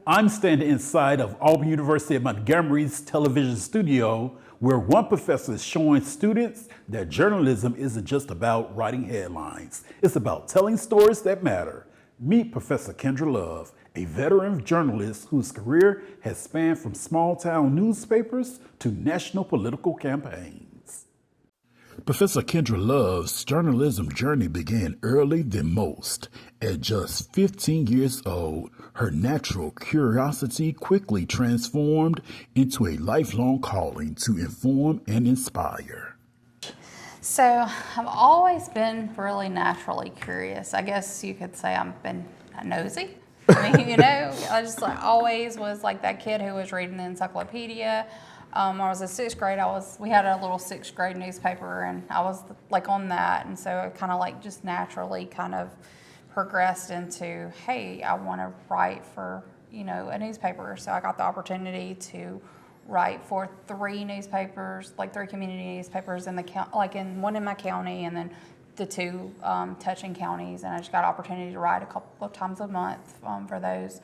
I'm standing inside of Auburn University at Montgomery's television studio, where one professor is showing students that journalism isn't just about writing headlines. It's about telling stories that matter. Meet Professor Kendra Love, a veteran journalist whose career has spanned from small-town newspapers to national political campaigns. Professor Kendra Love's journalism journey began early than most. At just 15 years old, her natural curiosity quickly transformed into a lifelong calling to inform and inspire. So I've always been really naturally curious. I guess you could say I've been nosy. I mean, I just always was like that kid who was reading the encyclopedia. When I was in sixth grade, we had a little sixth grade newspaper, and I was like on that, and so it kind of like just naturally kind of progressed into, hey, I want to write for a newspaper. So I got the opportunity to write for three newspapers, like three community newspapers in the one in my county, and then the two touching counties. And I just got an opportunity to write a couple of times a month for those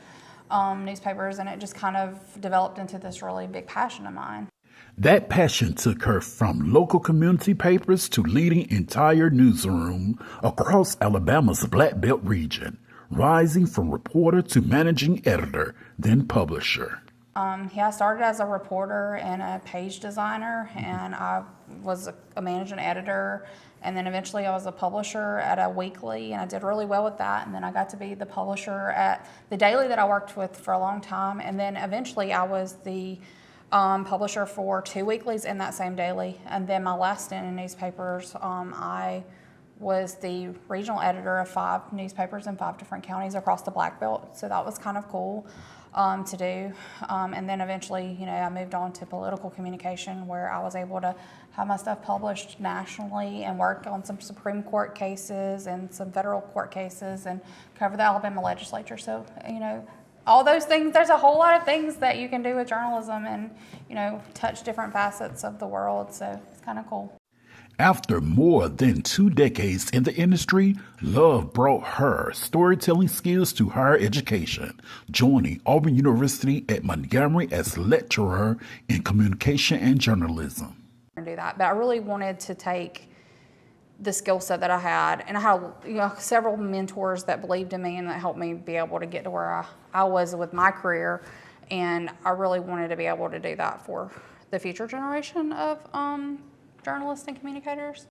newspapers, and it just kind of developed into this really big passion of mine. That passion took her from local community papers to leading entire newsroom across Alabama's Black Belt region, rising from reporter to managing editor, then publisher. I started as a reporter and a page designer, and I was a managing editor, and then eventually I was a publisher at a weekly, and I did really well with that. And then I got to be the publisher at the daily that I worked with for a long time, and then eventually I was the publisher for two weeklies in that same daily. And then my last stint in newspapers, I was the regional editor of 5 newspapers in 5 different counties across the Black Belt, so that was kind of cool to do. And then eventually, I moved on to political communication, where I was able to have my stuff published nationally and work on some Supreme Court cases and some federal court cases and cover the Alabama legislature. So, all those things, there's a whole lot of things that you can do with journalism and, touch different facets of the world. So it's kind of cool. After more than 2 decades in the industry, Love brought her storytelling skills to higher education, joining Auburn University at Montgomery as lecturer in communication and journalism. Do that, but I really wanted to take the skill set that I had, and I had several mentors that believed in me and that helped me be able to get to where I was with my career, and I really wanted to be able to do that for the future generation of journalists and communicators.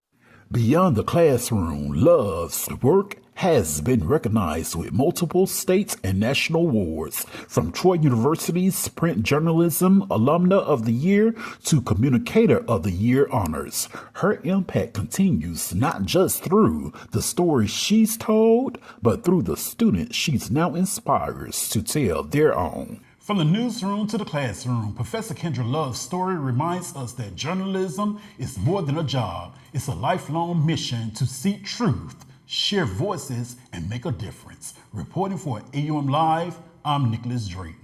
Beyond the classroom, Love's work has been recognized with multiple state and national awards, from Troy University's Print Journalism Alumna of the Year to Communicator of the Year honors. Her impact continues not just through the stories she's told, but through the students she's now inspires to tell their own. From the newsroom to the classroom, Professor Kendra Love's story reminds us that journalism is more than a job. It's a lifelong mission to seek truth, share voices, and make a difference. Reporting for AUM Live, I'm Nicholas Drayton.